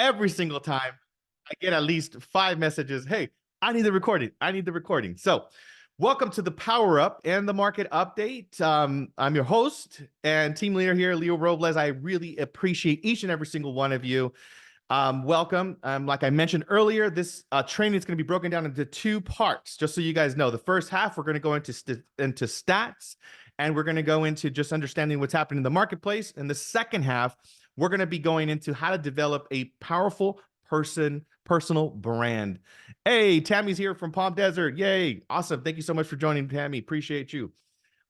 every single time I get at least 5 messages. Hey, I need the recording. I need the recording. So welcome to the Power Up and the Market Update. I'm your host and team leader here, Leo Robles. I really appreciate each and every single one of you. Welcome. Like I mentioned earlier, this training is going to be broken down into 2 parts, just so you guys know. The first half, we're going to go into stats, and we're going to go into just understanding what's happening in the marketplace. And the second half, we're going to be going into how to develop a powerful personal brand. Hey, Tammy's here from Palm Desert. Yay. Awesome. Thank you so much for joining, Tammy. Appreciate you.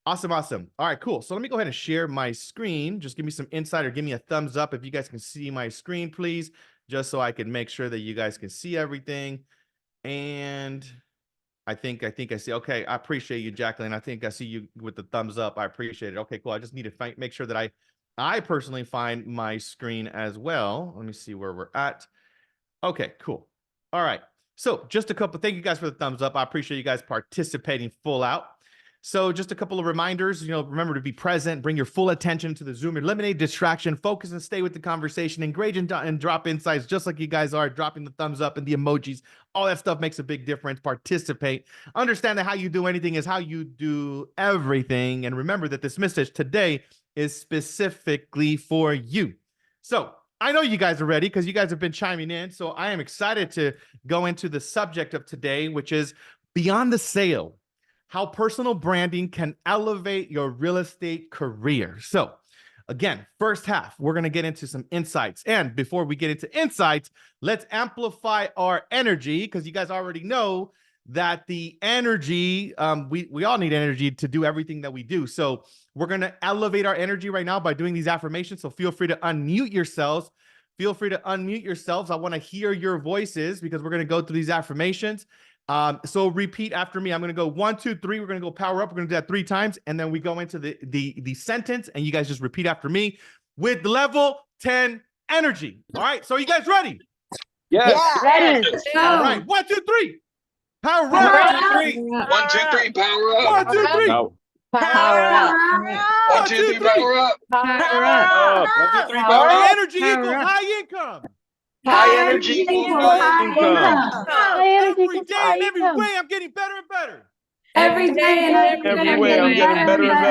Awesome. All right, cool. So let me go ahead and share my screen. Just give me some insight or give me a thumbs up if you guys can see my screen, please, just so I can make sure that you guys can see everything. And I think I see. Okay, I appreciate you, Jacqueline. I think I see you with the thumbs up. I appreciate it. Okay, cool. I just need to make sure that I personally find my screen as well. Let me see where we're at. Okay, cool. All right. So just a couple, thank you guys for the thumbs up. I appreciate you guys participating full out. So just a couple of reminders, remember to be present, bring your full attention to the Zoom, eliminate distraction, focus and stay with the conversation, engage and drop insights just like you guys are, dropping the thumbs up and the emojis. All that stuff makes a big difference. Participate. Understand that how you do anything is how you do everything. And remember that this message today is specifically for you. So I know you guys are ready because you guys have been chiming in. So I am excited to go into the subject of today, which is beyond the sale, how personal branding can elevate your real estate career. So again, first half, we're going to get into some insights. And before we get into insights, let's amplify our energy, because you guys already know that the energy, we all need energy to do everything that we do. So we're going to elevate our energy right now by doing these affirmations. So feel free to unmute yourselves. Feel free to unmute yourselves. I want to hear your voices because we're going to go through these affirmations. So repeat after me. I'm going to go 1, 2, 3. We're going to go power up. We're going to do that 3 times. And then we go into the sentence, and you guys just repeat after me with level 10 energy. All right. So are you guys ready? Yes. Yeah. Ready. All right. 1, 2, 3. Power up. 1, 2, 3. 1, 2, 3, power up. 1, 2, 3. No. Power up. 1, 2, 3, power up. Power up. 1, 2, 3, Power power High up. energy equals high income. High energy equals high income. Every day and every way, I'm getting better and better. Every day and Every way I'm getting better and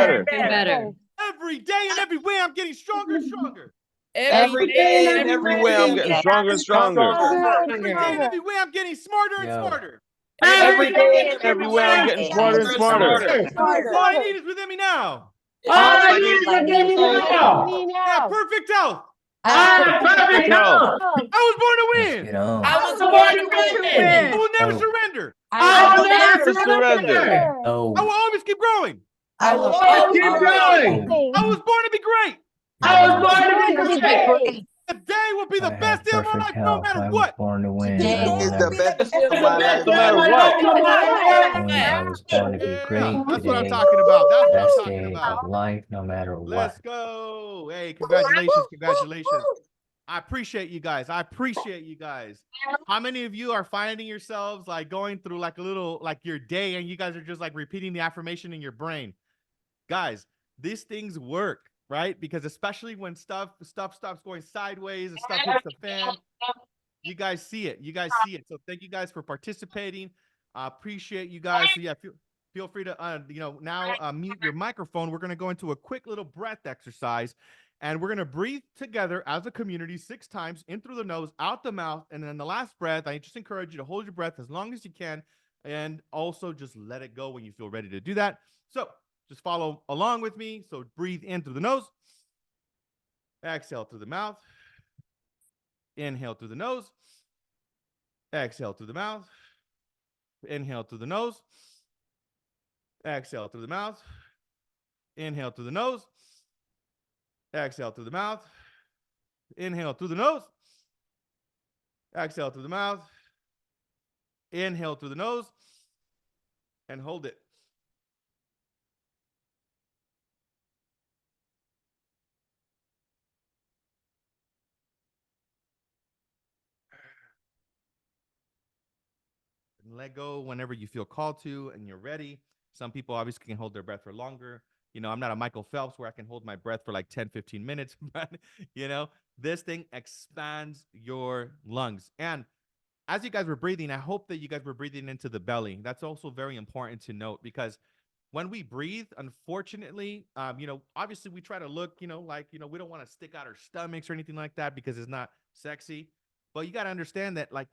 better. Every day and every way, I'm getting stronger and stronger. Every day and every way I'm getting stronger and stronger. Every day and every way, I'm getting smarter and smarter. Every day and every way I'm getting smarter and smarter. All I need is within me now. All I need is within me now. Yeah, perfect health. Perfect health. I was born to win. I was born to win. I will never surrender. I will never surrender. I will always keep growing. I will always keep growing. I was born to be great. I was born to be great. Today will be the best day of my life, no matter what. Born to win. Today is the best day of my life. No matter what. I was born to be great. That's what I'm Today, talking about. That's what I'm best talking day about. of life, no matter what. Let's go. Hey, congratulations. Congratulations. I appreciate you guys. I appreciate you guys. How many of you are finding yourselves like going through like a little, like your day, and you guys are just like repeating the affirmation in your brain? Guys, these things work, right? Because especially when stuff stops going sideways and stuff hits the fan, you guys see it. You guys see it. So thank you guys for participating. I appreciate you guys. So yeah, feel free to, now mute your microphone. We're going to go into a quick little breath exercise. And we're going to breathe together as a community 6 times, in through the nose, out the mouth. And then the last breath, I just encourage you to hold your breath as long as you can. And also just let it go when you feel ready to do that. So just follow along with me. So breathe in through the nose. Exhale through the mouth. Inhale through the nose. Exhale through the mouth. Inhale through the nose. Exhale through the mouth. Inhale through the nose. Exhale through the mouth. Inhale through the nose. Exhale through the mouth. Inhale through the nose. And hold it. And let go whenever you feel called to and you're ready. Some people obviously can hold their breath for longer. I'm not a Michael Phelps where I can hold my breath for like 10, 15 minutes, but this thing expands your lungs. And as you guys were breathing, I hope that you guys were breathing into the belly. That's also very important to note because when we breathe, unfortunately, obviously we try to look, like, we don't want to stick out our stomachs or anything like that because it's not sexy. But you got to understand that like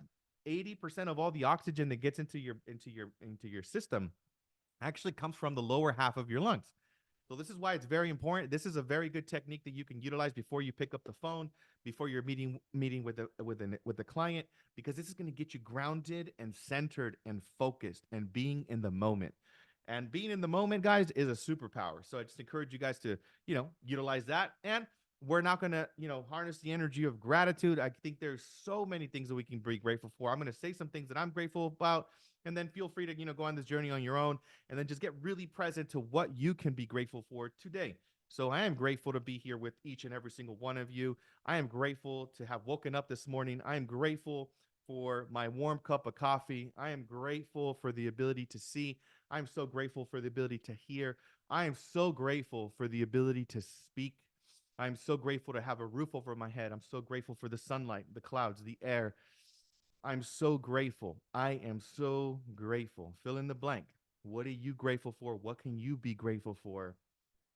80% of all the oxygen that gets into your system actually comes from the lower half of your lungs. So this is why it's very important. This is a very good technique that you can utilize before you pick up the phone, before you're meeting with the client, because this is going to get you grounded and centered and focused and being in the moment. And being in the moment, guys, is a superpower. So I just encourage you guys to, utilize that. And we're not going to, harness the energy of gratitude. I think there's so many things that we can be grateful for. I'm going to say some things that I'm grateful about, and then feel free to, go on this journey on your own, and then just get really present to what you can be grateful for today. So I am grateful to be here with each and every single one of you. I am grateful to have woken up this morning. I am grateful for my warm cup of coffee. I am grateful for the ability to see. I'm so grateful for the ability to hear. I am so grateful for the ability to speak. I'm so grateful to have a roof over my head. I'm so grateful for the sunlight, the clouds, the air. I'm so grateful. I am so grateful. Fill in the blank. What are you grateful for? What can you be grateful for?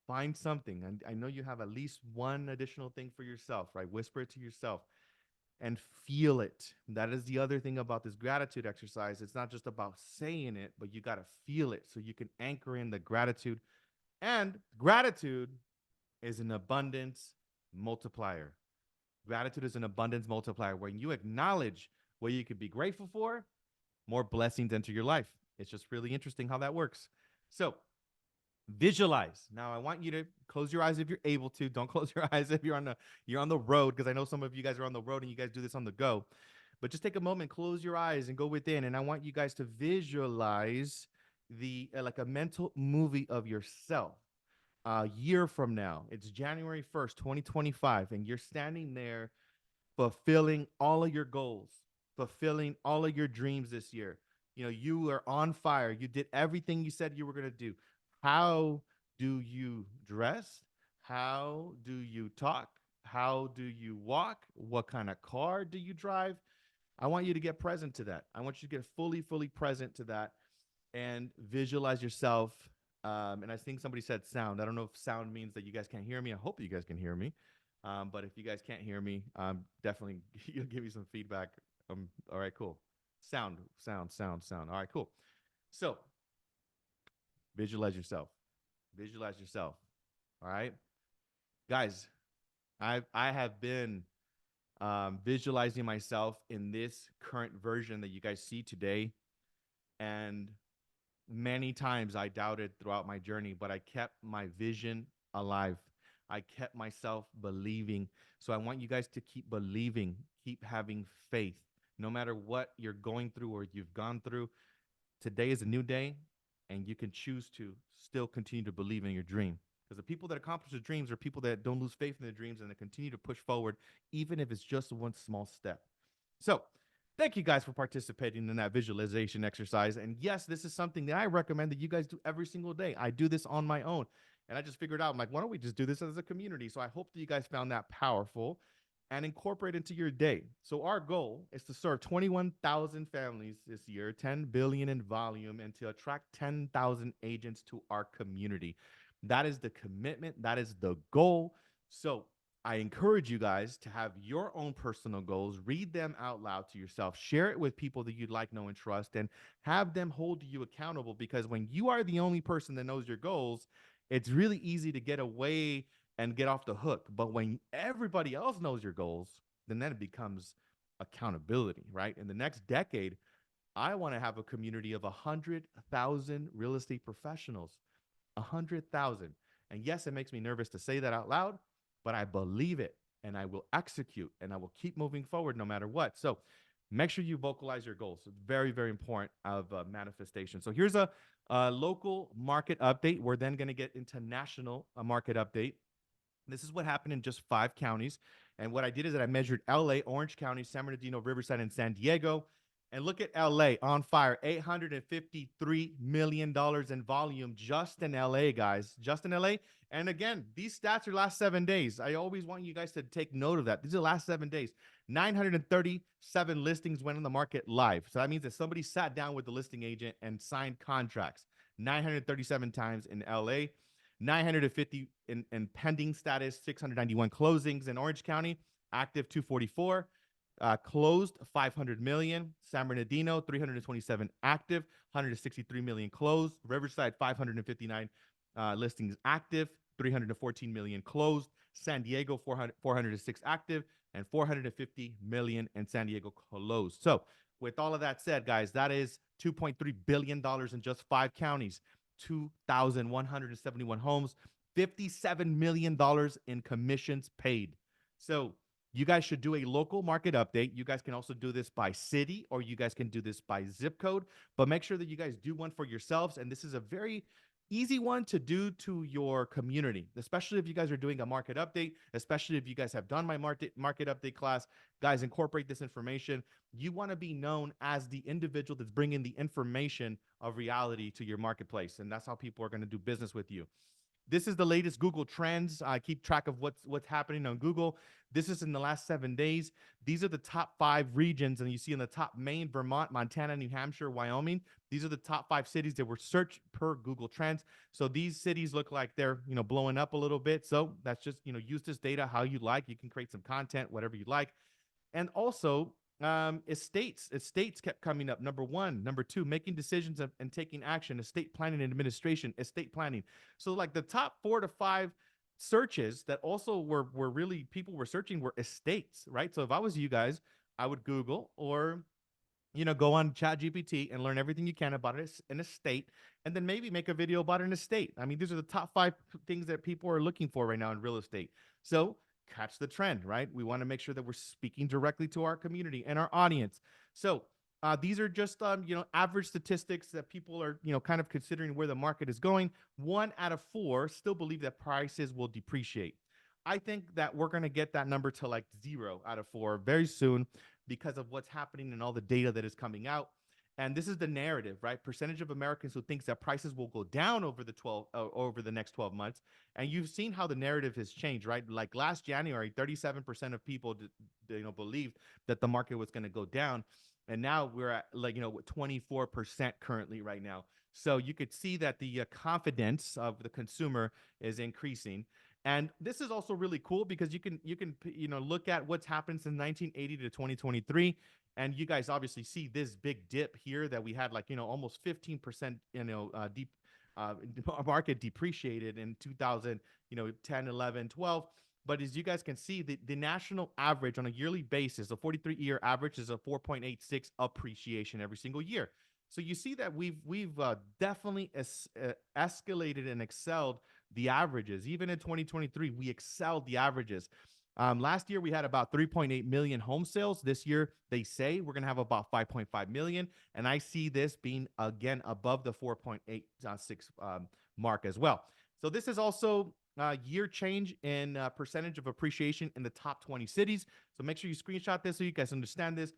Find something. And I know you have at least one additional thing for yourself, right? Whisper it to yourself and feel it. That is the other thing about this gratitude exercise. It's not just about saying it, but you got to feel it so you can anchor in the gratitude. And gratitude is an abundance multiplier. Gratitude is an abundance multiplier. When you acknowledge what you could be grateful for, more blessings enter your life. It's just really interesting how that works. So visualize. Now I want you to close your eyes if you're able to. Don't close your eyes if you're on the road, because I know some of you guys are on the road and you guys do this on the go. But just take a moment, close your eyes and go within, and I want you guys to visualize the like a mental movie of yourself a year from now. It's January 1st, 2025, and you're standing there fulfilling all of your goals, fulfilling all of your dreams this year. You are on fire. You did everything you said you were going to do. How do you dress? How do you talk? How do you walk? What kind of car do you drive? I want you to get present to that. I want you to get fully, fully present to that and visualize yourself. And I think somebody said sound. I don't know if sound means that you guys can't hear me. I hope you guys can hear me. But if you guys can't hear me, definitely you'll give me some feedback. All right, cool. Sound. All right, cool. So visualize yourself. Visualize yourself. All right, guys. I have been visualizing myself in this current version that you guys see today, and many times I doubted throughout my journey, but I kept my vision alive. I kept myself believing. So I want you guys to keep believing, keep having faith. No matter what you're going through or you've gone through, today is a new day, and you can choose to still continue to believe in your dream. Because the people that accomplish their dreams are people that don't lose faith in their dreams and they continue to push forward, even if it's just one small step. So thank you guys for participating in that visualization exercise. And yes, this is something that I recommend that you guys do every single day. I do this on my own. And I just figured out, I'm like, why don't we just do this as a community? So I hope that you guys found that powerful and incorporate into your day. So our goal is to serve 21,000 families this year, 10 billion in volume, and to attract 10,000 agents to our community. That is the commitment. That is the goal. So I encourage you guys to have your own personal goals, read them out loud to yourself, share it with people that you'd like, know, and trust, and have them hold you accountable. Because when you are the only person that knows your goals, it's really easy to get away and get off the hook. But when everybody else knows your goals, then it becomes accountability, right? In the next decade, I want to have a community of 100,000 real estate professionals. 100,000. And yes, it makes me nervous to say that out loud, but I believe it, and I will execute, and I will keep moving forward no matter what. So make sure you vocalize your goals. It's very, very important of manifestation. So here's a local market update. We're then going to get into national market update. This is what happened in just 5 counties. And what I did is that I measured LA, Orange County, San Bernardino, Riverside, and San Diego. And look at LA on fire, $853 million in volume just in LA, guys, just in LA. And again, these stats are last 7 days. I always want you guys to take note of that. These are the last 7 days. 937 listings went on the market live. So that means that somebody sat down with the listing agent and signed contracts 937 times in LA, 950 in pending status, 691 closings in Orange County, active 244. Closed 500 million. San Bernardino 327 active, 163 million closed. Riverside 559 listings active, 314 million closed. San Diego 406 active, and 450 million in San Diego closed. So with all of that said, guys, that is $2.3 billion in just 5 counties, 2,171 homes, $57 million in commissions paid. So you guys should do a local market update. You guys can also do this by city, or you guys can do this by zip code, but make sure that you guys do one for yourselves. And this is a very easy one to do to your community, especially if you guys are doing a market update, especially if you guys have done my market update class. Guys, incorporate this information. You want to be known as the individual that's bringing the information of reality to your marketplace, and that's how people are going to do business with you. This is the latest Google Trends. I keep track of what's happening on Google. This is in the last 7 days. These are the top 5 regions, and you see in the top: Maine, Vermont, Montana, New Hampshire, Wyoming. These are the top 5 cities that were searched per Google Trends. So these cities look like they're blowing up a little bit. So that's just use this data how you like. You can create some content, whatever you like. And also, estates kept coming up. Number 1, number 2, making decisions and taking action. Estate planning and administration, estate planning. So like the top 4 to 5 searches that also were really people were searching were estates, right? So if I was you guys, I would Google or go on ChatGPT and learn everything you can about an estate, and then maybe make a video about an estate. I mean, these are the top 5 things that people are looking for right now in real estate. So catch the trend, right? We want to make sure that we're speaking directly to our community and our audience. So these are just average statistics that people are kind of considering where the market is going. 1 out of 4 still believe that prices will depreciate. I think that we're going to get that number to like 0 out of 4 very soon, because of what's happening and all the data that is coming out. And this is the narrative, right? Percentage of Americans who thinks that prices will go down over the next 12 months. And you've seen how the narrative has changed, right? Like last January, 37% of people believed that the market was going to go down. And now we're at 24% currently right now. So you could see that the confidence of the consumer is increasing. And this is also really cool because you can look at what's happened since 1980 to 2023, and you guys obviously see this big dip here that we had almost 15% deep market depreciated in 2010, 11, 12. But as you guys can see, the national average on a yearly basis, the 43-year average is a 4.86 appreciation every single year. So you see that we've definitely escalated and excelled the averages. Even in 2023, we excelled the averages. Last year, we had about 3.8 million home sales. This year, they say we're going to have about 5.5 million. And I see this being, again, above the 4.86 mark as well. So this is also year change in percentage of appreciation in the top 20 cities. So make sure you screenshot this so you guys understand this.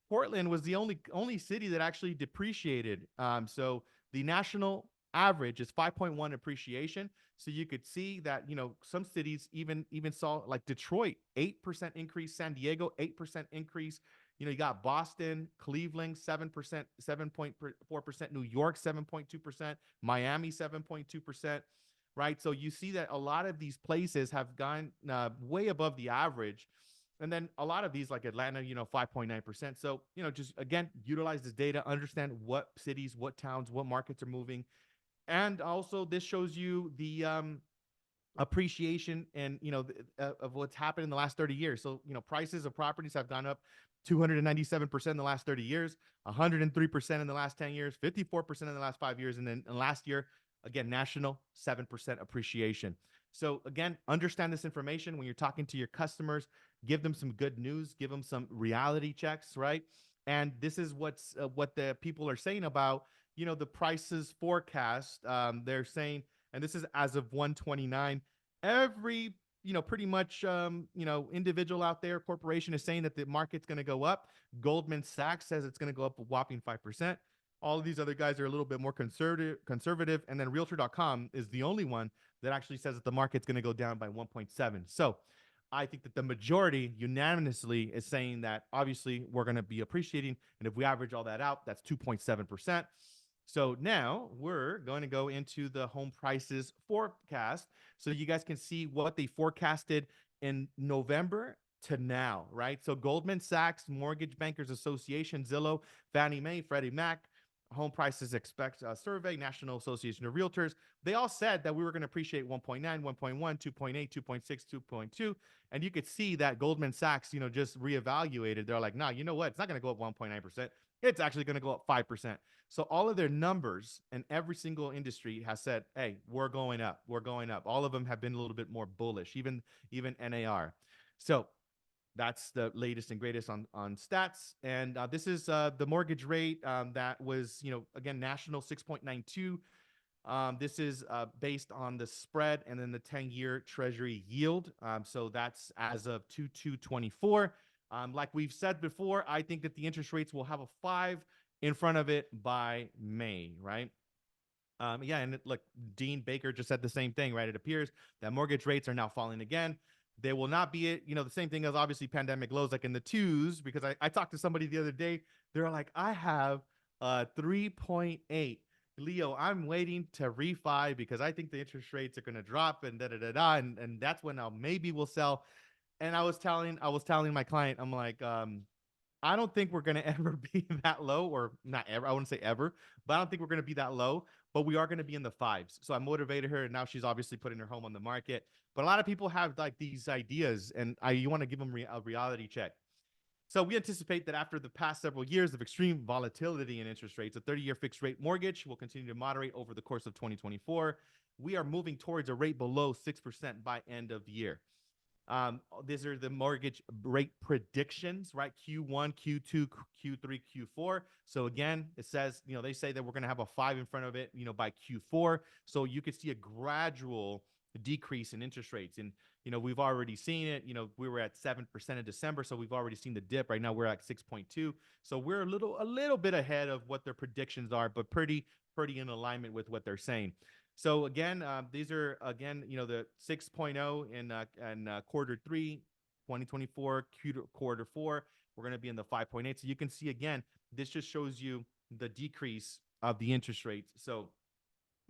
Portland was the only city that actually depreciated. So the national average is 5.1 appreciation. So you could see that some cities even saw, like Detroit, 8% increase, San Diego 8% increase. You got Boston, Cleveland 7%, 7.4%, New York 7.2%, Miami 7.2%. Right. So you see that a lot of these places have gone way above the average. And then a lot of these, like Atlanta, 5.9%. So, just again, utilize this data, understand what cities, what towns, what markets are moving. And also this shows you the appreciation and, of what's happened in the last 30 years. So, prices of properties have gone up 297% in the last 30 years, 103% in the last 10 years, 54% in the last 5 years. And then last year, again, national 7% appreciation. So again, understand this information when you're talking to your customers. Give them some good news. Give them some reality checks, right? And this is what the people are saying about the prices forecast. They're saying, and this is as of 129. Every pretty much, individual out there, corporation is saying that the market's going to go up. Goldman Sachs says it's going to go up a whopping 5%. All of these other guys are a little bit more conservative. And then Realtor.com is the only one that actually says that the market's going to go down by 1.7. So I think that the majority unanimously is saying that obviously we're going to be appreciating. And if we average all that out, that's 2.7%. So now we're going to go into the home prices forecast so you guys can see what they forecasted in November to now, right? So Goldman Sachs, Mortgage Bankers Association, Zillow, Fannie Mae, Freddie Mac, Home Prices Expect Survey, National Association of Realtors, they all said that we were going to appreciate 1.9, 1.1, 2.8, 2.6, 2.2. And you could see that Goldman Sachs, just reevaluated. They're like, nah, you know what? It's not going to go up 1.9%. It's actually going to go up 5%. So all of their numbers and every single industry has said, hey, we're going up. We're going up. All of them have been a little bit more bullish, even NAR. So that's the latest and greatest on stats. And this is the mortgage rate that was, again, national 6.92. This is based on the spread and then the 10-year treasury yield. So that's as of 2/2/24. Like we've said before, I think that the interest rates will have a 5 in front of it by May, right? Yeah, and look, Dean Baker just said the same thing, right? It appears that mortgage rates are now falling again. They will not be at, the same thing as obviously pandemic lows, like in the 2s, because I talked to somebody the other day. They're like, I have 3.8. Leo, I'm waiting to refi because I think the interest rates are going to drop and da. And that's when maybe we'll sell. And I was telling my client, I'm like, I don't think we're going to ever be that low, or not ever. I wouldn't say ever, but I don't think we're going to be that low, but we are going to be in the 5s. So I motivated her, and now she's obviously putting her home on the market. But a lot of people have like these ideas, and you want to give them a reality check. So we anticipate that after the past several years of extreme volatility in interest rates, a 30-year fixed rate mortgage will continue to moderate over the course of 2024. We are moving towards a rate below 6% by end of year. These are the mortgage rate predictions, right? Q1, Q2, Q3, Q4. So again, it says, they say that we're going to have a 5 in front of it, by Q4. So you could see a gradual decrease in interest rates. And, we've already seen it. We were at 7% in December. So we've already seen the dip. Right now we're at 6.2. So we're a little bit ahead of what their predictions are, but pretty in alignment with what they're saying. So again, these are the 6.0 in quarter 3, 2024, quarter 4. We're going to be in the 5.8. So you can see again, this just shows you the decrease of the interest rates. So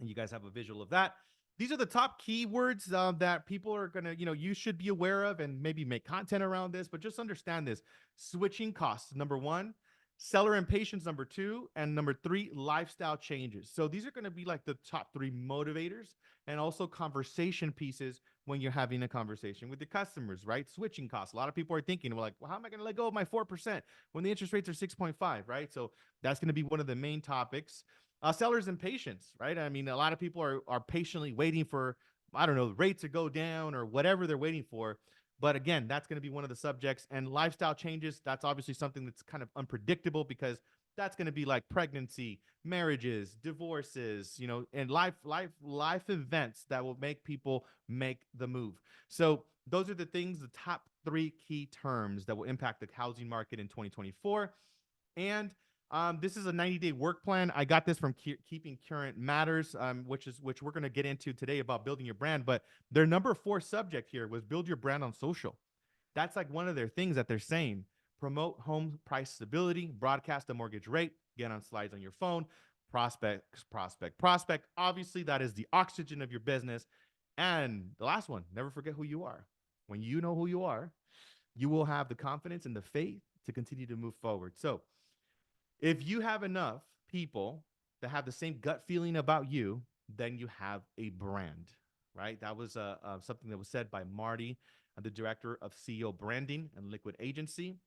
you guys have a visual of that. These are the top keywords that people are going to, you should be aware of and maybe make content around this, but just understand this. Switching costs, number 1. Seller impatience, number 2, and number 3, lifestyle changes. So these are going to be like the top 3 motivators, and also conversation pieces when you're having a conversation with the customers, right? Switching costs. A lot of people are thinking, well, how am I going to let go of my 4% when the interest rates are 6.5, right? So that's going to be one of the main topics. Sellers impatience, right? I mean, a lot of people are patiently waiting for, I don't know, the rates to go down or whatever they're waiting for. But again, that's going to be one of the subjects. And lifestyle changes, that's obviously something that's kind of unpredictable, because that's going to be like pregnancy, marriages, divorces, and life events that will make people make the move. So those are the things, the top 3 key terms that will impact the housing market in 2024. And this is a 90-day work plan. I got this from Keeping Current Matters, which we're going to get into today about building your brand. But their number 4 subject here was build your brand on social. That's like one of their things that they're saying. Promote home price stability, broadcast the mortgage rate, get on slides on your phone, prospect. Obviously, that is the oxygen of your business. And the last one, never forget who you are. When you know who you are, you will have the confidence and the faith to continue to move forward. So if you have enough people that have the same gut feeling about you, then you have a brand, right? That was something that was said by Marty, the director of CEO Branding and Liquid Agency.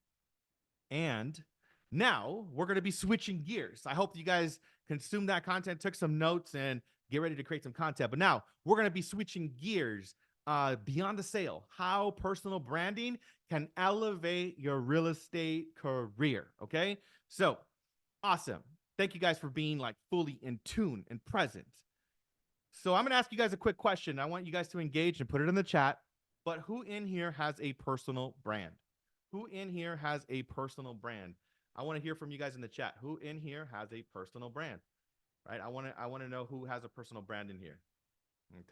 And now we're going to be switching gears. I hope you guys consumed that content, took some notes, and get ready to create some content. But now we're going to be switching gears beyond the sale, how personal branding can elevate your real estate career. Okay, so awesome. Thank you guys for being like fully in tune and present. So I'm going to ask you guys a quick question. I want you guys to engage and put it in the chat. but who in here has a personal brand? Who in here has a personal brand? I want to hear from you guys in the chat. Who in here has a personal brand? Right? I want to know who has a personal brand in here.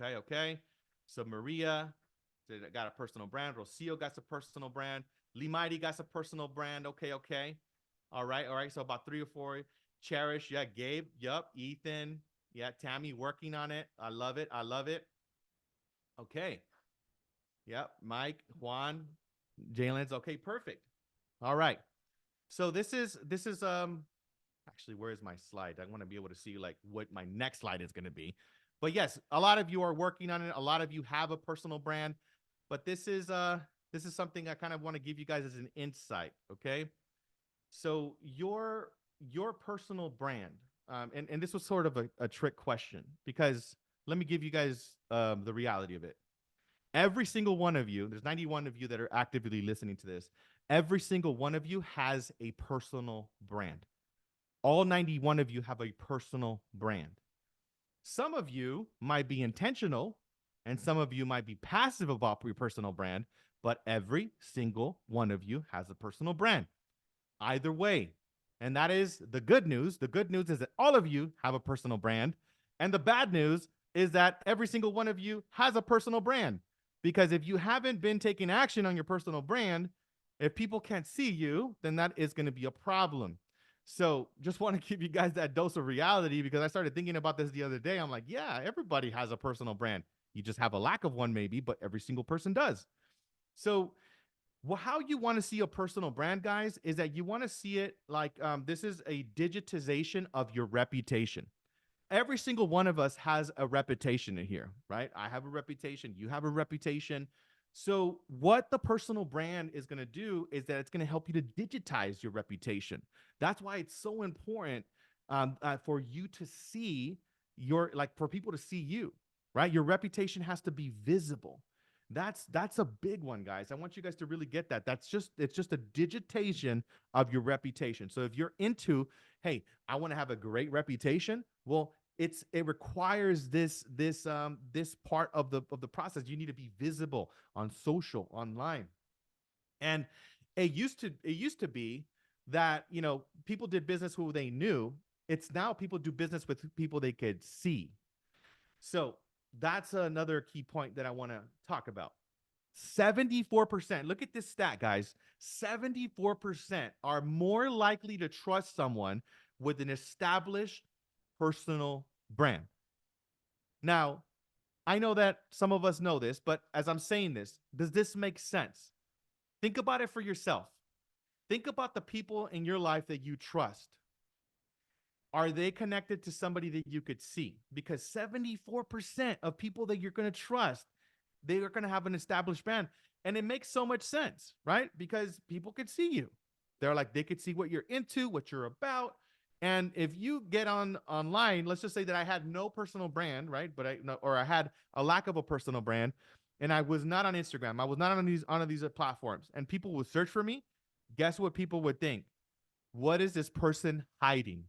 Okay, okay. So Maria got a personal brand. Rocio got a personal brand. Limaidi got a personal brand. Okay, okay. All right, all right. So about 3 or 4. Cherish, yeah. Gabe, yup. Ethan, yeah. Tammy working on it. I love it. I love it. Okay. Yep. Mike, Juan, Jalen's. Okay, perfect. All right. So this is actually, where is my slide? I want to be able to see like what my next slide is going to be. But yes, a lot of you are working on it. A lot of you have a personal brand, but this is something I kind of want to give you guys as an insight. Okay. So your personal brand, and this was sort of a trick question, because let me give you guys the reality of it. Every single one of you, there's 91 of you that are actively listening to this. Every single one of you has a personal brand. All 91 of you have a personal brand. Some of you might be intentional, and some of you might be passive about your personal brand, but every single one of you has a personal brand. Either way. And that is the good news. The good news is that all of you have a personal brand. And the bad news is that every single one of you has a personal brand. Because if you haven't been taking action on your personal brand, if people can't see you, then that is going to be a problem. So just want to give you guys that dose of reality, because I started thinking about this the other day. I'm like, yeah, everybody has a personal brand. You just have a lack of one maybe, but every single person does. So how you want to see a personal brand, guys, is that you want to see it like this is a digitization of your reputation. Every single one of us has a reputation in here, right? I have a reputation. You have a reputation. So what the personal brand is going to do is that it's going to help you to digitize your reputation. That's why it's so important for you to see for people to see you, right? Your reputation has to be visible. That's a big one, guys. I want you guys to really get that. It's just a digitation of your reputation. So if you're into, hey, I want to have a great reputation, well, it requires this part of the process. You need to be visible on social, online. And it used to be that, people did business who they knew. It's now people do business with people they could see. So that's another key point that I want to talk about. 74%. Look at this stat, guys. 74% are more likely to trust someone with an established personal brand. Now, I know that some of us know this, but as I'm saying this, does this make sense? Think about it for yourself. Think about the people in your life that you trust. Are they connected to somebody that you could see? Because 74% of people that you're going to trust, they are going to have an established brand. And it makes so much sense, right? Because people could see you. They could see what you're into, what you're about. And if you get online, let's just say that I had no personal brand, right? Or I had a lack of a personal brand, and I was not on Instagram. I was not on these platforms, and people would search for me. Guess what people would think? What is this person hiding?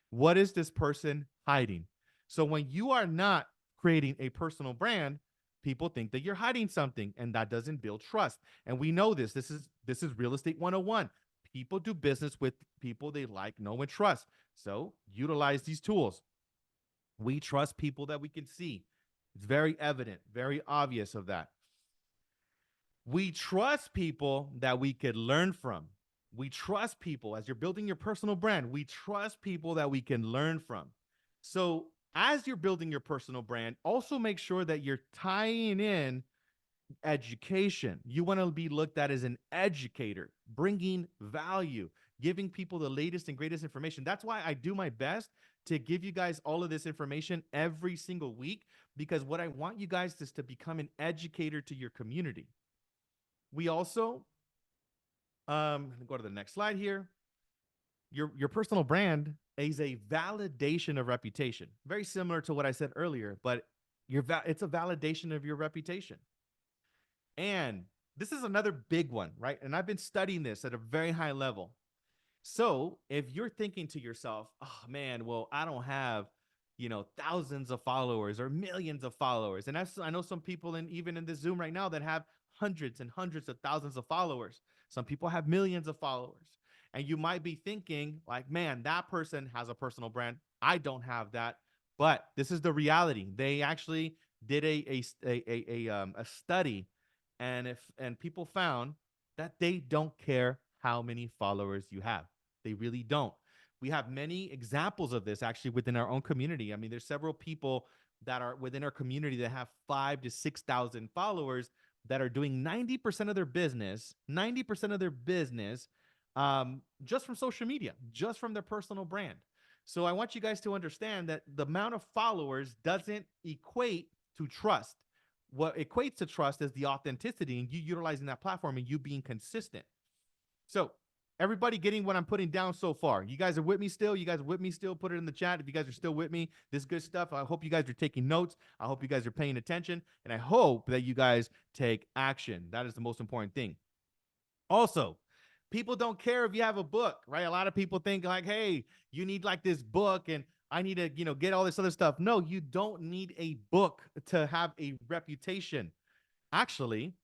What is this person hiding? So when you are not creating a personal brand, people think that you're hiding something, and that doesn't build trust. And we know this. This is real estate 101. People do business with people they like, know, and trust. So utilize these tools. We trust people that we can see. It's very evident, very obvious of that. We trust people that we could learn from. We trust people as you're building your personal brand. We trust people that we can learn from. So as you're building your personal brand, also make sure that you're tying in education. You want to be looked at as an educator, bringing value, giving people the latest and greatest information. That's why I do my best to give you guys all of this information every single week, because what I want you guys is to become an educator to your community. We also, go to the next slide here. Your personal brand is a validation of reputation. Very similar to what I said earlier, but it's a validation of your reputation. And this is another big one, right? And I've been studying this at a very high level. So if you're thinking to yourself, oh man, well, I don't have, thousands of followers or millions of followers. And I know some people even in this Zoom right now that have hundreds and hundreds of thousands of followers. Some people have millions of followers. And you might be thinking like, man, that person has a personal brand. I don't have that. But this is the reality. They actually did a study, and people found that they don't care how many followers you have. They really don't. We have many examples of this actually within our own community. I mean, there's several people that are within our community that have 5,000 to 6,000 followers that are doing 90% of their business, 90% of their business just from social media, just from their personal brand. So I want you guys to understand that the amount of followers doesn't equate to trust. What equates to trust is the authenticity and you utilizing that platform and you being consistent. So everybody getting what I'm putting down so far? You guys are with me still? You guys are with me still? Put it in the chat if you guys are still with me. This good stuff. I hope you guys are taking notes. I hope you guys are paying attention. And I hope that you guys take action. That is the most important thing. Also, people don't care if you have a book, right? A lot of people think like, hey, you need like this book and I need to, get all this other stuff. No, you don't need a book to have a reputation. Actually,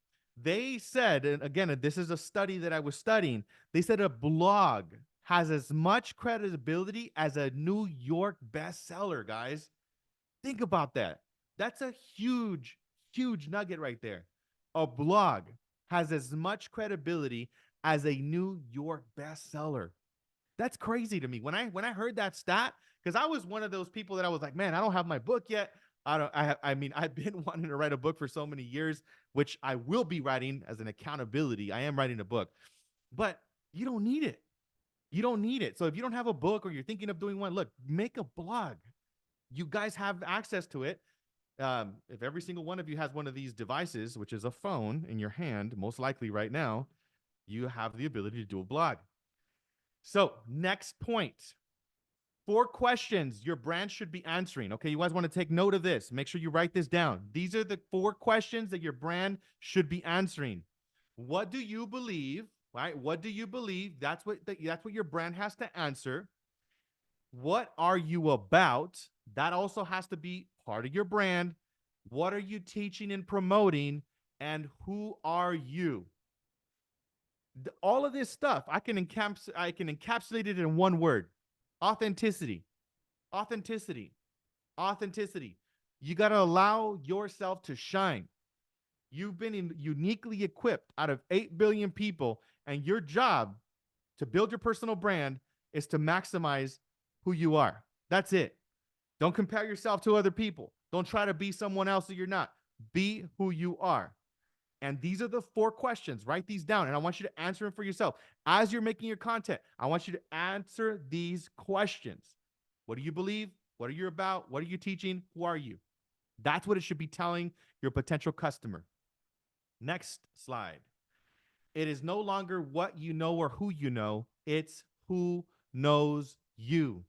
they said, and again, this is a study that I was studying. They said a blog has as much credibility as a New York bestseller, guys. Think about that. That's a huge, huge nugget right there. A blog has as much credibility as a New York bestseller. That's crazy to me. When I heard that stat, because I was one of those people that I was like, man, I don't have my book yet. I mean, I've been wanting to write a book for so many years, which I will be writing as an accountability. I am writing a book, but you don't need it. You don't need it. So if you don't have a book or you're thinking of doing one, look, make a blog. You guys have access to it. If every single one of you has one of these devices, which is a phone in your hand, most likely right now, you have the ability to do a blog. So next point, 4 questions your brand should be answering. Okay, you guys want to take note of this. Make sure you write this down. These are the 4 questions that your brand should be answering. What do you believe? Right? What do you believe? That's what your brand has to answer. What are you about? That also has to be part of your brand. What are you teaching and promoting? And who are you? All of this stuff, I can encapsulate it in one word. Authenticity. Authenticity. Authenticity. You got to allow yourself to shine. You've been uniquely equipped out of 8 billion people, and your job to build your personal brand is to maximize who you are. That's it. Don't compare yourself to other people. Don't try to be someone else that you're not. Be who you are. And these are the 4 questions. Write these down, and I want you to answer them for yourself. As you're making your content, I want you to answer these questions. What do you believe? What are you about? What are you teaching? Who are you? That's what it should be telling your potential customer. Next slide. It is no longer what you know or who you know. It's who knows you.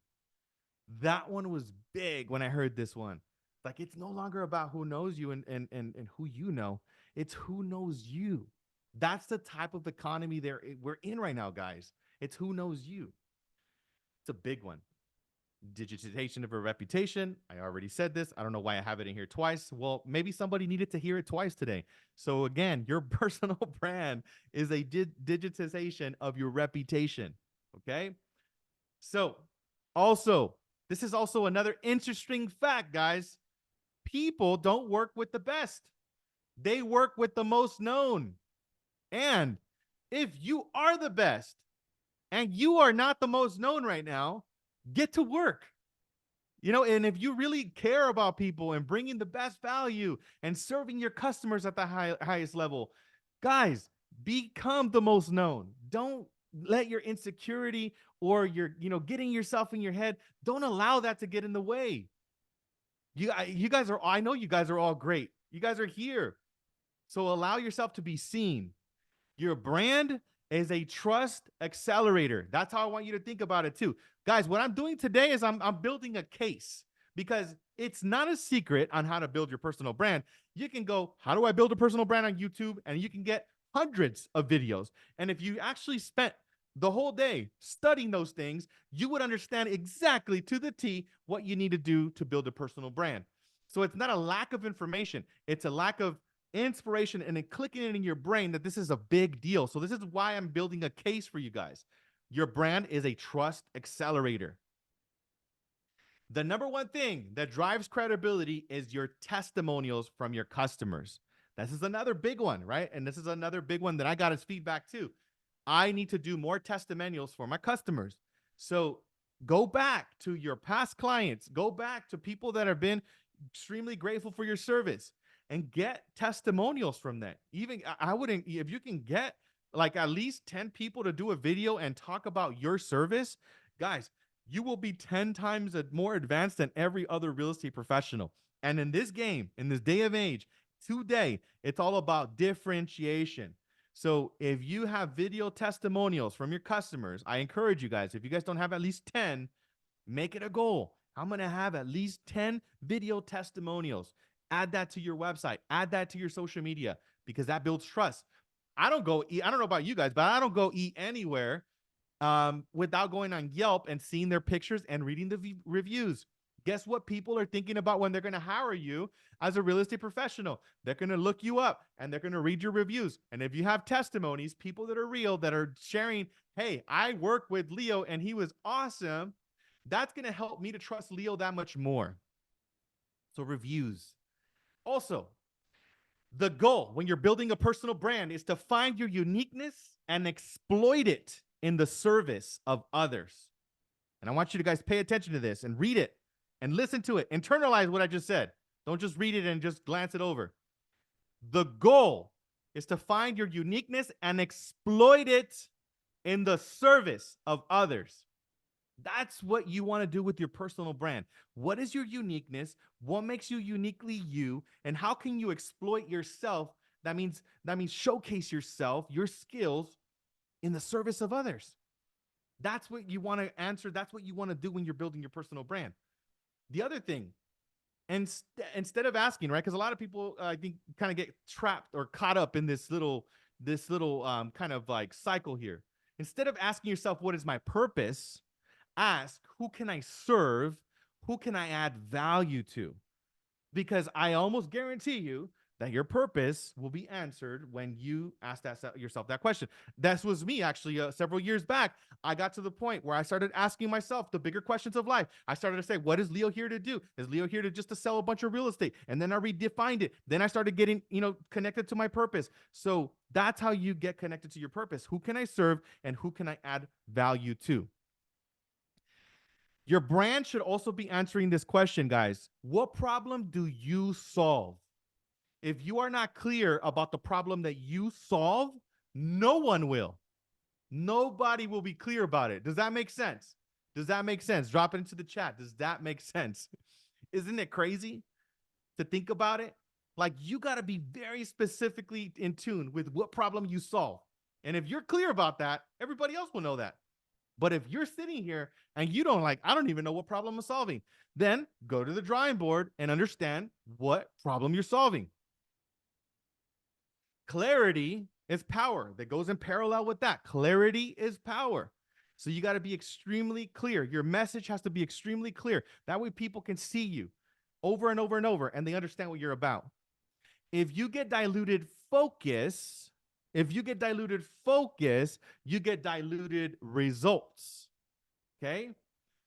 That one was big when I heard this one. Like, it's no longer about who knows you and who you know. It's who knows you. That's the type of economy we're in right now, guys. It's who knows you. It's a big one. Digitization of a reputation. I already said this. I don't know why I have it in here twice. Well, maybe somebody needed to hear it twice today. So again, your personal brand is a digitization of your reputation. Okay. So also, this is also another interesting fact, guys. People don't work with the best. They work with the most known. And if you are the best and you are not the most known right now, get to work. And if you really care about people and bringing the best value and serving your customers at the highest level, guys, become the most known. Don't let your insecurity or your, getting yourself in your head, don't allow that to get in the way. You guys are, I know you guys are all great. You guys are here. So allow yourself to be seen. Your brand is a trust accelerator. That's how I want you to think about it too. Guys, what I'm doing today is I'm building a case, because it's not a secret on how to build your personal brand. You can go, how do I build a personal brand on YouTube? And you can get hundreds of videos. And if you actually spent the whole day studying those things, you would understand exactly to the T what you need to do to build a personal brand. So it's not a lack of information. It's a lack of inspiration, and then clicking it in your brain that this is a big deal. So this is why I'm building a case for you guys. Your brand is a trust accelerator. The number one thing that drives credibility is your testimonials from your customers. This is another big one, right? And this is another big one that I got as feedback too. I need to do more testimonials for my customers. So go back to your past clients, go back to people that have been extremely grateful for your service and get testimonials from that. Even I wouldn't, if you can get like at least 10 people to do a video and talk about your service, guys, you will be 10 times more advanced than every other real estate professional. And in this game, in this day of age, today, it's all about differentiation. So if you have video testimonials from your customers, I encourage you guys, if you guys don't have at least 10, make it a goal. I'm going to have at least 10 video testimonials. Add that to your website. Add that to your social media because that builds trust. I don't go eat. I don't know about you guys, but I don't go eat anywhere without going on Yelp and seeing their pictures and reading the reviews. Guess what people are thinking about when they're going to hire you as a real estate professional? They're going to look you up and they're going to read your reviews. And if you have testimonies, people that are real, that are sharing, hey, I worked with Leo and he was awesome, that's going to help me to trust Leo that much more. So reviews. Also, the goal when you're building a personal brand is to find your uniqueness and exploit it in the service of others. And I want you to guys pay attention to this and read it and listen to it. Internalize what I just said. Don't just read it and just glance it over. The goal is to find your uniqueness and exploit it in the service of others. That's what you want to do with your personal brand. What is your uniqueness? What makes you uniquely you? And how can you exploit yourself? That means showcase yourself, your skills in the service of others. That's what you want to answer. That's what you want to do when you're building your personal brand. The other thing, and instead of asking, right? Because a lot of people, I think, kind of get trapped or caught up in this little kind of like cycle here. Instead of asking yourself, what is my purpose? Ask, who can I serve? Who can I add value to? Because I almost guarantee you that your purpose will be answered when you ask yourself that question. That was me actually several years back. I got to the point where I started asking myself the bigger questions of life. I started to say, what is Leo here to do? Is Leo here to just to sell a bunch of real estate? And then I redefined it. Then I started getting, connected to my purpose. So that's how you get connected to your purpose. Who can I serve and who can I add value to? Your brand should also be answering this question, guys. What problem do you solve? If you are not clear about the problem that you solve, no one will. Nobody will be clear about it. Does that make sense? Does that make sense? Drop it into the chat. Does that make sense? Isn't it crazy to think about it? Like, you got to be very specifically in tune with what problem you solve. And if you're clear about that, everybody else will know that. But if you're sitting here and you don't I don't even know what problem I'm solving, then go to the drawing board and understand what problem you're solving. Clarity is power. That goes in parallel with that. Clarity is power. So you got to be extremely clear. Your message has to be extremely clear. That way people can see you over and over and over and they understand what you're about. If you get diluted focus, you get diluted results. Okay?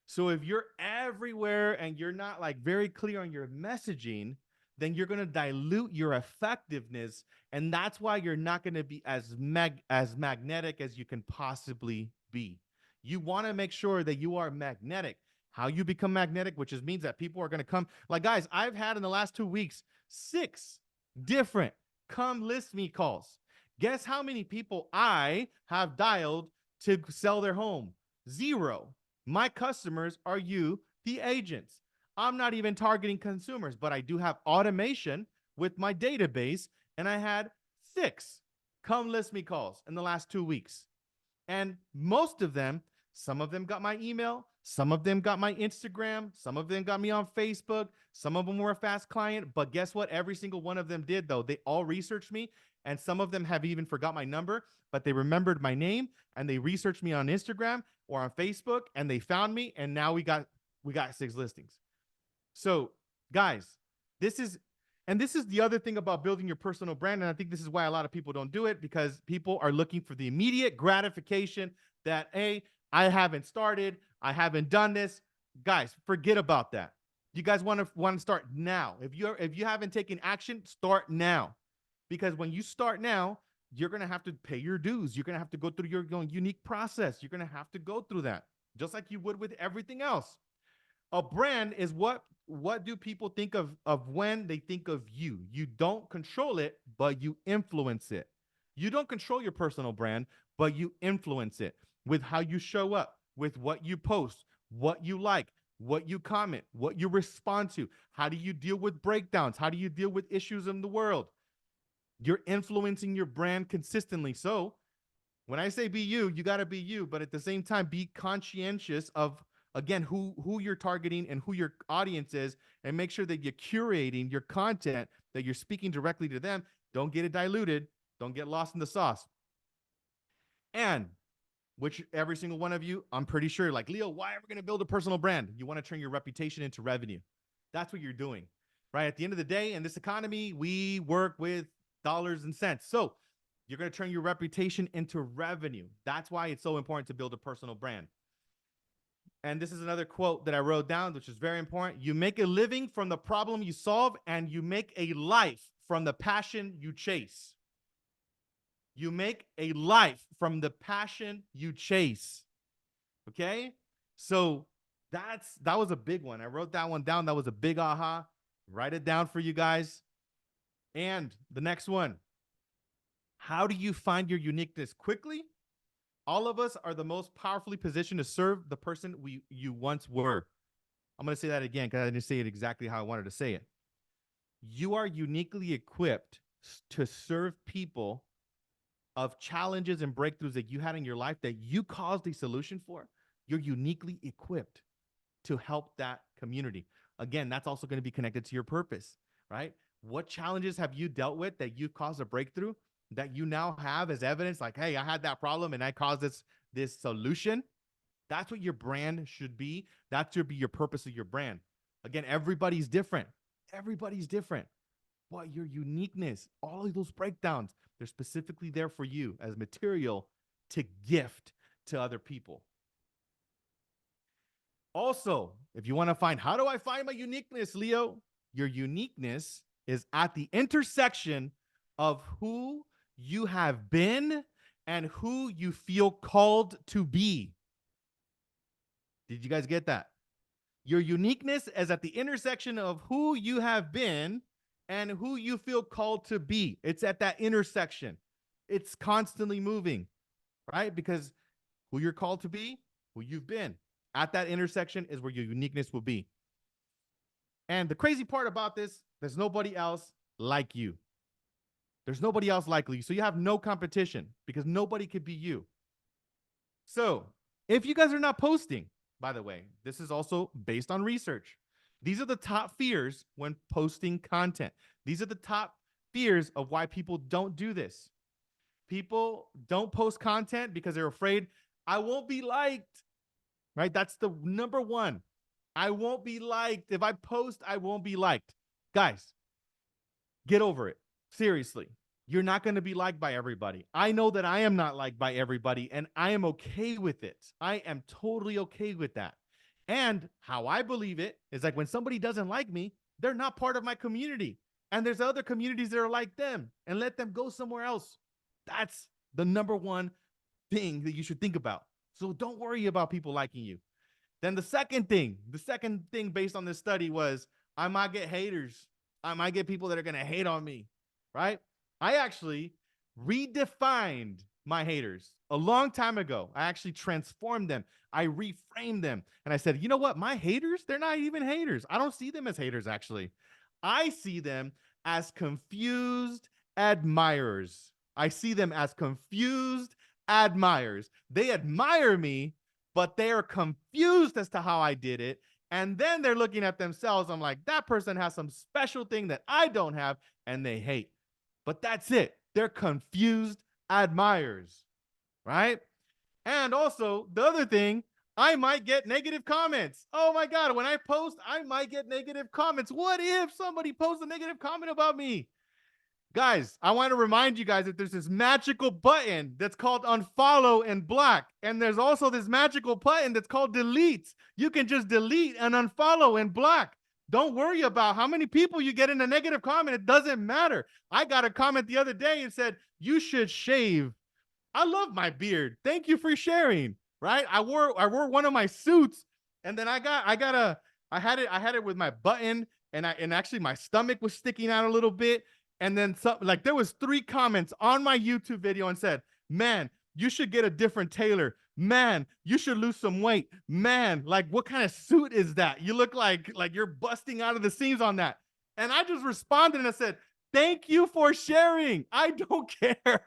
So if you're everywhere and you're not very clear on your messaging, then you're going to dilute your effectiveness. And that's why you're not going to be as magnetic as you can possibly be. You want to make sure that you are magnetic. How you become magnetic, which means that people are going to come. Guys, I've had in the last 2 weeks, 6 different come list me calls. Guess how many people I have dialed to sell their home? 0. My customers are you, the agents. I'm not even targeting consumers, but I do have automation with my database, and I had 6 come list me calls in the last 2 weeks. And most of them, some of them got my email, some of them got my Instagram, some of them got me on Facebook, some of them were a fast client, but guess what? Every single one of them did, though. They all researched me, and some of them have even forgot my number, but they remembered my name, and they researched me on Instagram or on Facebook, and they found me, and now we got 6 listings. So, guys, this is, And this is the other thing about building your personal brand. And I think this is why a lot of people don't do it, because people are looking for the immediate gratification that, hey, I haven't started, I haven't done this. Guys, forget about that. You guys want to start now. If you haven't taken action, start now. Because when you start now, you're going to have to pay your dues. You're going to have to go through your unique process. You're going to have to go through that, just like you would with everything else. A brand is what do people think of when they think of you? You don't control it, but you influence it. You don't control your personal brand, but you influence it with how you show up, with what you post, what you like, what you comment, what you respond to. How do you deal with breakdowns? How do you deal with issues in the world? You're influencing your brand consistently. So when I say be you, you got to be you, but at the same time, be conscientious of, again, who you're targeting and who your audience is, and make sure that you're curating your content, that you're speaking directly to them. Don't get it diluted. Don't get lost in the sauce. And which every single one of you, I'm pretty sure, like, Leo, why are we going to build a personal brand? You want to turn your reputation into revenue. That's what you're doing, right? At the end of the day, in this economy, we work with dollars and cents. So you're going to turn your reputation into revenue. That's why it's so important to build a personal brand. And this is another quote that I wrote down, which is very important. You make a living from the problem you solve, and you make a life from the passion you chase. You make a life from the passion you chase. Okay? So that was a big one. I wrote that one down. That was a big aha. Write it down for you guys. And the next one. How do you find your uniqueness quickly? All of us are the most powerfully positioned to serve the person you once were. I'm going to say that again because I didn't say it exactly how I wanted to say it. You are uniquely equipped to serve people of challenges and breakthroughs that you had in your life that you caused a solution for. You're uniquely equipped to help that community. Again, that's also going to be connected to your purpose, right? What challenges have you dealt with that you've caused a breakthrough that you now have as evidence? Like, hey, I had that problem and I caused this solution. That's what your brand should be. That should be your purpose of your brand. Again, everybody's different. Everybody's different. But your uniqueness, all of those breakdowns, they're specifically there for you as material to gift to other people. Also, if you want to find, how do I find my uniqueness, Leo? Your uniqueness is at the intersection of who you have been and who you feel called to be. Did you guys get that? Your uniqueness is at the intersection of who you have been and who you feel called to be. It's at that intersection. It's constantly moving, right? Because who you're called to be, who you've been. At that intersection is where your uniqueness will be. And the crazy part about this, there's nobody else like you. There's nobody else like you. So you have no competition because nobody could be you. So if you guys are not posting, by the way, this is also based on research. These are the top fears when posting content. These are the top fears of why people don't do this. People don't post content because they're afraid I won't be liked, right? That's the number one. I won't be liked. If I post, I won't be liked. Guys, get over it. Seriously. You're not going to be liked by everybody. I know that I am not liked by everybody, and I am okay with it. I am totally okay with that. And how I believe it is like when somebody doesn't like me, they're not part of my community. And there's other communities that are like them, and let them go somewhere else. That's the number one thing that you should think about. So don't worry about people liking you. Then the second thing based on this study was I might get haters. I might get people that are going to hate on me, right? I actually redefined my haters a long time ago. I actually transformed them. I reframed them. And I said, you know what? My haters, they're not even haters. I don't see them as haters, actually. I see them as confused admirers. I see them as confused admirers. They admire me, but they are confused as to how I did it. And then they're looking at themselves. I'm like, that person has some special thing that I don't have, and they hate. But that's it. They're confused admirers, right? And also, the other thing, I might get negative comments. Oh my God, when I post, I might get negative comments. What if somebody posts a negative comment about me? Guys, I want to remind you guys that there's this magical button that's called unfollow and block. And there's also this magical button that's called delete. You can just delete and unfollow and block. Don't worry about how many people you get in a negative comment. It doesn't matter. I got a comment the other day and said, you should shave. I love my beard. Thank you for sharing. Right? I wore one of my suits, and then I had it with my button, and actually my stomach was sticking out a little bit. And then like there was 3 comments on my YouTube video and said, man, you should get a different tailor. Man, you should lose some weight. Man, like what kind of suit is that? You look like you're busting out of the seams on that. And I just responded and I said, thank you for sharing. I don't care.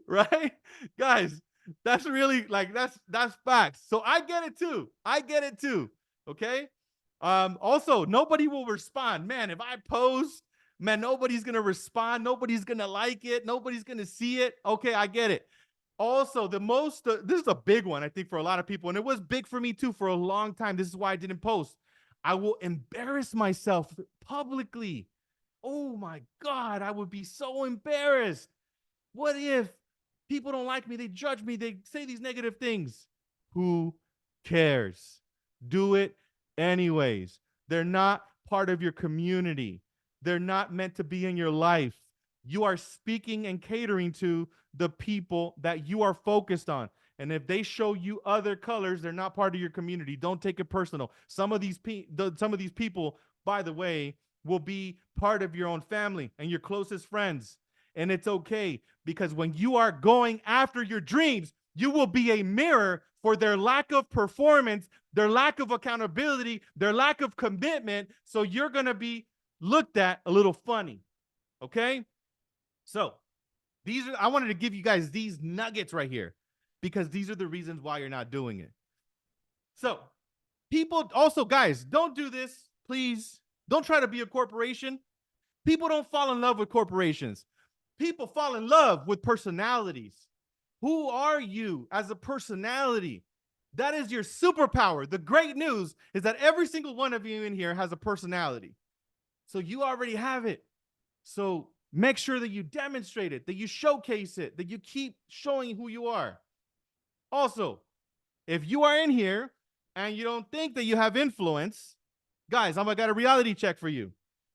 Right? Guys, that's really like that's facts. So I get it too. I get it too. Okay? Also, nobody will respond. Man, if I post, man, nobody's gonna respond, nobody's gonna like it, nobody's gonna see it. Okay, I get it. Also, this is a big one, I think, for a lot of people, and it was big for me too for a long time. This is why I didn't post. I will embarrass myself publicly. Oh my God, I would be so embarrassed. What if people don't like me? They judge me. They say these negative things. Who cares? Do it anyways. They're not part of your community. They're not meant to be in your life. You are speaking and catering to the people that you are focused on. And if they show you other colors, they're not part of your community. Don't take it personal. Some of these people, by the way, will be part of your own family and your closest friends. And it's okay, because when you are going after your dreams, you will be a mirror for their lack of performance, their lack of accountability, their lack of commitment. So you're going to be looked at a little funny. Okay? So I wanted to give you guys these nuggets right here, because these are the reasons why you're not doing it. So people also, guys, don't do this, please. Don't try to be a corporation. People don't fall in love with corporations. People fall in love with personalities. Who are you as a personality? That is your superpower. The great news is that every single one of you in here has a personality. So you already have it. So make sure that you demonstrate it, that you showcase it, that you keep showing who you are. Also, if you are in here and you don't think that you have influence, guys, I got a reality check for you.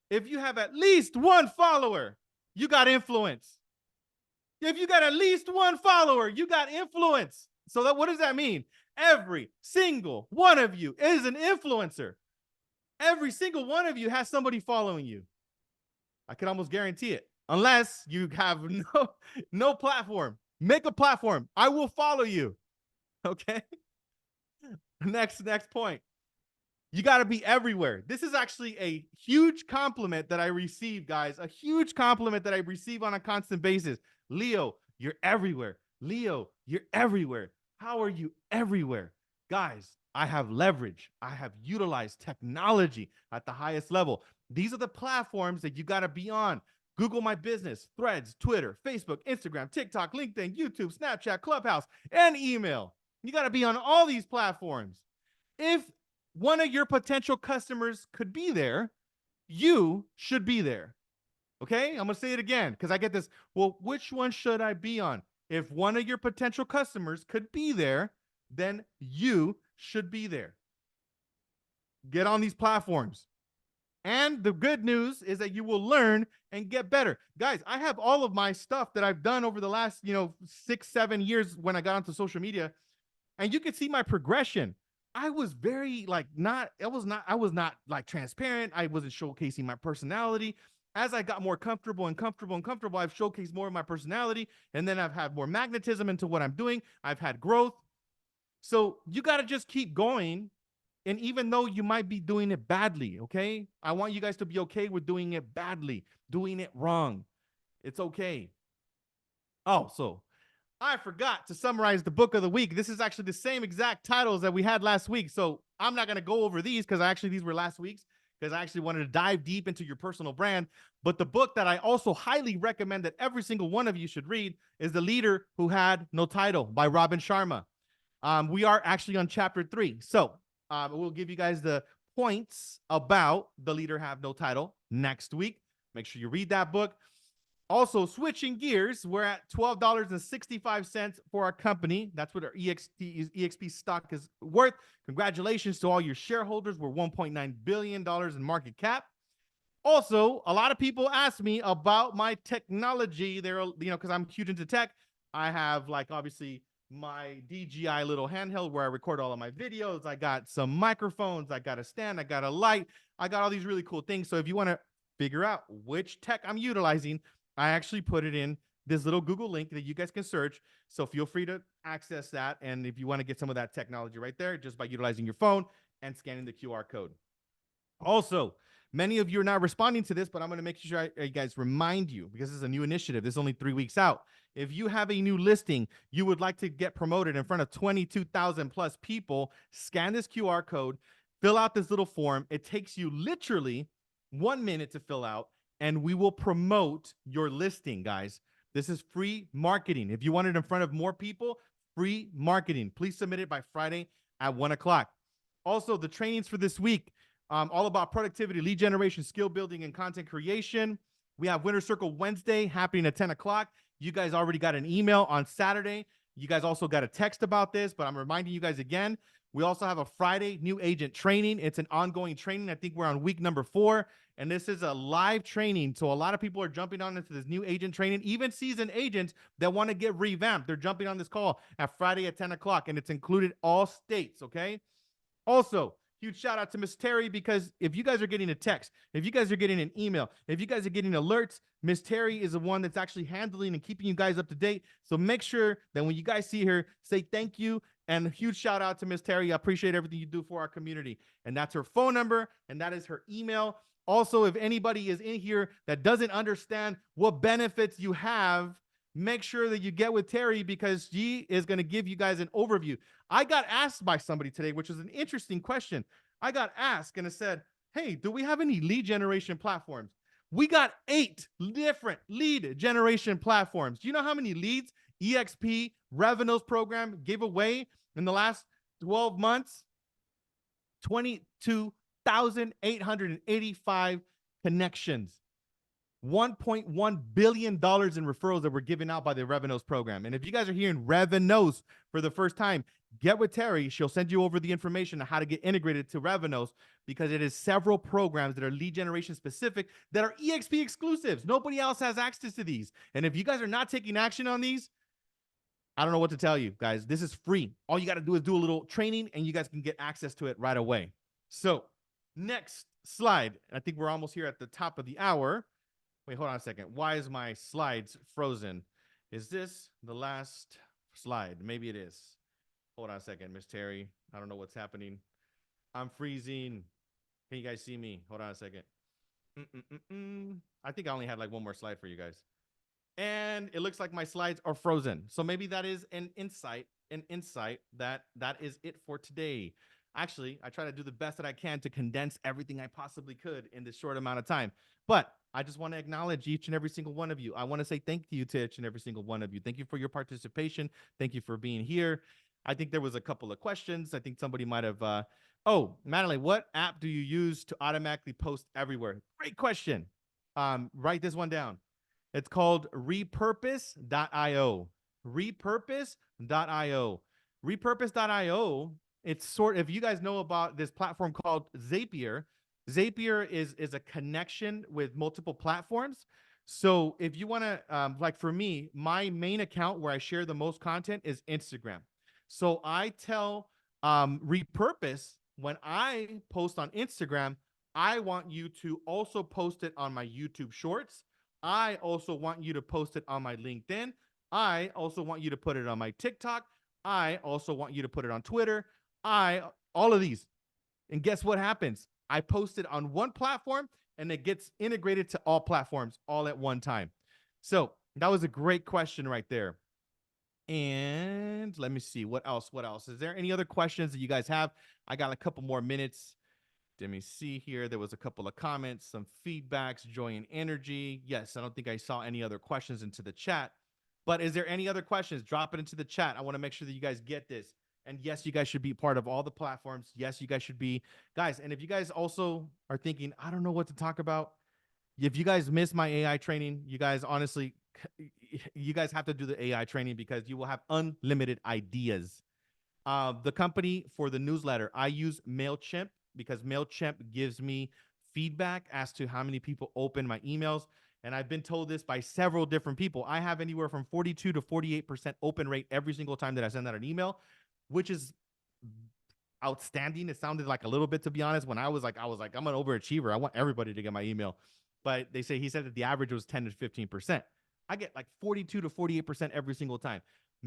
If you have at least 1 follower, you got influence. If you got at least 1 follower, you got influence. So what does that mean? Every single one of you is an influencer. Every single one of you has somebody following you. I can almost guarantee it. Unless you have no platform. Make a platform. I will follow you. Okay? Next point. You got to be everywhere. This is actually a huge compliment that I receive, guys. A huge compliment that I receive on a constant basis. Leo, you're everywhere. Leo, you're everywhere. How are you everywhere? Guys, I have leverage. I have utilized technology at the highest level. These are the platforms that you got to be on. Google My Business, Threads, Twitter, Facebook, Instagram, TikTok, LinkedIn, YouTube, Snapchat, Clubhouse, and email. You got to be on all these platforms. If one of your potential customers could be there, you should be there. Okay? I'm going to say it again because I get this. Well, which one should I be on? If one of your potential customers could be there, then you should be there. Get on these platforms. And the good news is that you will learn and get better. Guys, I have all of my stuff that I've done over the last, 6-7 years when I got onto social media, and you can see my progression. I was very I was not like transparent. I wasn't showcasing my personality. As I got more comfortable, I've showcased more of my personality, and then I've had more magnetism into what I'm doing. I've had growth. So you got to just keep going. And even though you might be doing it badly, okay? I want you guys to be okay with doing it badly, doing it wrong. It's okay. Oh, so I forgot to summarize the book of the week. This is actually the same exact titles that we had last week. So I'm not going to go over these because these were last week's, because I actually wanted to dive deep into your personal brand. But the book that I also highly recommend that every single one of you should read is The Leader Who Had No Title by Robin Sharma. We are actually on chapter 3. So we'll give you guys the points about The Leader Have No Title next week. Make sure you read that book. Also, switching gears, we're at $12.65 for our company. That's what our EXP stock is worth. Congratulations to all your shareholders. We're $1.9 billion in market cap. Also, a lot of people ask me about my technology. They're, because I'm huge into tech. I have, like, obviously my DJI little handheld where I record all of my videos. I got some microphones. I got a stand. I got a light. I got all these really cool things. So if you want to figure out which tech I'm utilizing, I actually put it in this little Google link that you guys can search. So feel free to access that. And if you want to get some of that technology right there, just by utilizing your phone and scanning the QR code. Also, many of you are not responding to this, but I'm going to make sure I guys remind you, because this is a new initiative. This is only 3 weeks out. If you have a new listing, you would like to get promoted in front of 22,000 plus people, scan this QR code, fill out this little form. It takes you literally 1 minute to fill out, and we will promote your listing, guys. This is free marketing. If you want it in front of more people, free marketing. Please submit it by Friday at 1 o'clock. Also, the trainings for this week, all about productivity, lead generation, skill building, and content creation. We have Winner Circle Wednesday happening at 10 o'clock. You guys already got an email on Saturday. You guys also got a text about this, but I'm reminding you guys again. We also have a Friday new agent training. It's an ongoing training. I think we're on week number 4, and this is a live training. So a lot of people are jumping on into this new agent training, even seasoned agents that want to get revamped. They're jumping on this call at Friday at 10 o'clock, and it's included all states, okay? Also, huge shout out to Miss Terry, because if you guys are getting a text, if you guys are getting an email, if you guys are getting alerts, Miss Terry is the one that's actually handling and keeping you guys up to date. So make sure that when you guys see her, say thank you, and a huge shout out to Miss Terry. I appreciate everything you do for our community. And that's her phone number, and that is her email. Also, if anybody is in here that doesn't understand what benefits you have, make sure that you get with Terry, because she is going to give you guys an overview. I got asked by somebody today, which is an interesting question. I got asked and it said, hey, do we have any lead generation platforms? We got 8 different lead generation platforms. Do you know how many leads EXP Revenues program gave away in the last 12 months? 22,885 connections. $1.1 billion in referrals that were given out by the Revenues program. And if you guys are hearing Revenues for the first time, get with Terry. She'll send you over the information on how to get integrated to Revenues, because it is several programs that are lead generation specific that are EXP exclusives. Nobody else has access to these. And if you guys are not taking action on these, I don't know what to tell you, guys. This is free. All you got to do is do a little training, and you guys can get access to it right away. So next slide. I think we're almost here at the top of the hour. Wait, hold on a second. Why is my slides frozen? Is this the last slide? Maybe it is. Hold on a second, Miss Terry. I don't know what's happening. I'm freezing. Can you guys see me? Hold on a second. I think I only had like one more slide for you guys. And it looks like my slides are frozen. So maybe that is an insight that is it for today. Actually, I try to do the best that I can to condense everything I possibly could in this short amount of time. But I just want to acknowledge each and every single one of you. I want to say thank you to each and every single one of you. Thank you for your participation. Thank you for being here. I think there was a couple of questions. I think somebody might have, oh, Madeline, what app do you use to automatically post everywhere? Great question. Write this one down. It's called repurpose.io. Repurpose.io. Repurpose.io. It's if you guys know about this platform called Zapier. Zapier is a connection with multiple platforms. So if you want to, like for me, my main account where I share the most content is Instagram. So I tell Repurpose, when I post on Instagram, I want you to also post it on my YouTube Shorts. I also want you to post it on my LinkedIn. I also want you to put it on my TikTok. I also want you to put it on Twitter. All of these. And guess what happens? I post it on one platform and it gets integrated to all platforms all at one time. So that was a great question right there. And let me see what else. Is there any other questions that you guys have? I got a couple more minutes. Let me see here. There was a couple of comments, some feedbacks, joy and energy. Yes, I don't think I saw any other questions into the chat. But is there any other questions? Drop it into the chat. I want to make sure that you guys get this. And yes, you guys should be part of all the platforms. Yes, you guys should be. Guys, and if you guys also are thinking, I don't know what to talk about, if you guys miss my AI training, you guys honestly, you guys have to do the AI training because you will have unlimited ideas. The company for the newsletter, I use MailChimp because MailChimp gives me feedback as to how many people open my emails. And I've been told this by several different people. I have anywhere from 42 to 48% open rate every single time that I send out an email, which is outstanding. It sounded like a little bit, to be honest, when I was like, I'm an overachiever. I want everybody to get my email. But he said that the average was 10 to 15%. I get like 42 to 48% every single time.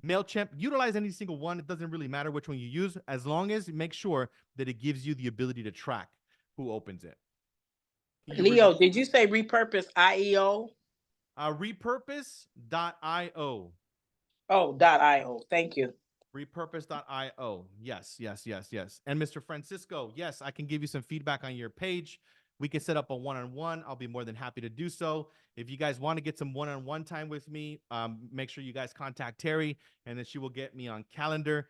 MailChimp, utilize any single one. It doesn't really matter which one you use, as long as you make sure that it gives you the ability to track who opens it. Leo, did you say repurpose IEO? Repurpose.io. Oh, .io. Thank you. Repurpose.io. Yes. And Mr. Francisco, yes, I can give you some feedback on your page. We can set up a one-on-one. I'll be more than happy to do so. If you guys want to get some one-on-one time with me, make sure you guys contact Terry, and then she will get me on calendar.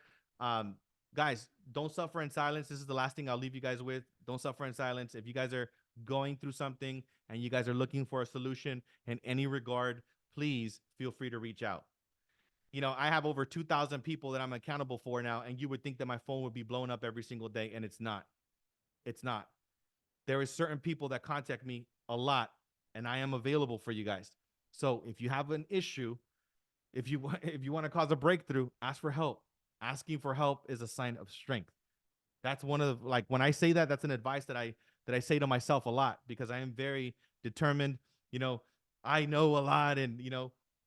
Guys, don't suffer in silence. This is the last thing I'll leave you guys with. Don't suffer in silence. If you guys are going through something and you guys are looking for a solution in any regard, please feel free to reach out. You know, I have over 2,000 people that I'm accountable for now, and you would think that my phone would be blown up every single day, and it's not. It's not. There is certain people that contact me a lot, and I am available for you guys. So if you have an issue, if you want to cause a breakthrough, ask for help. Asking for help is a sign of strength. That's one of the, like, when I say that, that's an advice that I say to myself a lot, because I am very determined. You know, I know a lot, and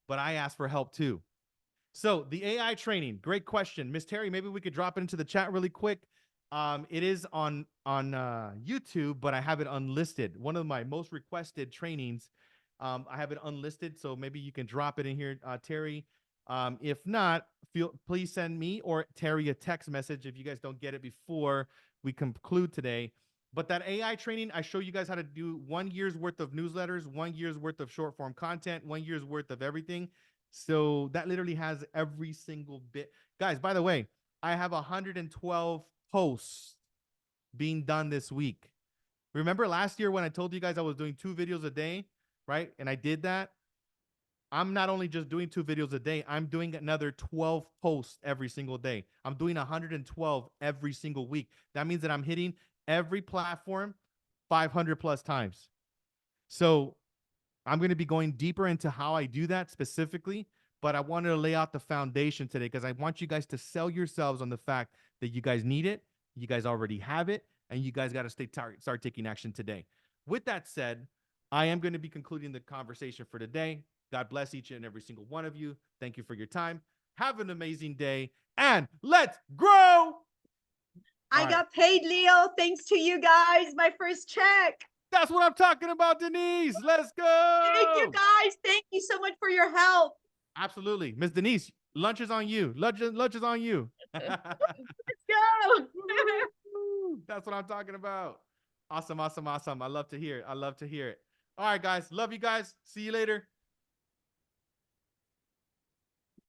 but I ask for help too. So the AI training, great question, Miss Terry. Maybe we could drop it into the chat really quick. It is on YouTube, but I have it unlisted. One of my most requested trainings, I have it unlisted. So maybe you can drop it in here, Terry. If not, please send me or Terry a text message if you guys don't get it before we conclude today. But that AI training, I show you guys how to do 1 year's worth of newsletters, 1 year's worth of short form content, 1 year's worth of everything. So that literally has every single bit. Guys, by the way, I have 112 posts being done this week. Remember last year when I told you guys I was doing 2 videos a day, right? And I did that. I'm not only just doing 2 videos a day, I'm doing another 12 posts every single day. I'm doing 112 every single week. That means that I'm hitting every platform 500 plus times. So I'm going to be going deeper into how I do that specifically, but I wanted to lay out the foundation today because I want you guys to sell yourselves on the fact that you guys need it, you guys already have it, and you guys got to start taking action today. With that said, I am going to be concluding the conversation for today. God bless each and every single one of you. Thank you for your time. Have an amazing day, and let's grow. I got paid, Leo. Thanks to you guys. My first check. That's what I'm talking about, Denise. Let's go. Thank you, guys. Thank you so much for your help. Absolutely. Miss Denise, lunch is on you. Lunch is on you. Let's go. That's what I'm talking about. Awesome. I love to hear it. All right, guys. Love you guys. See you later.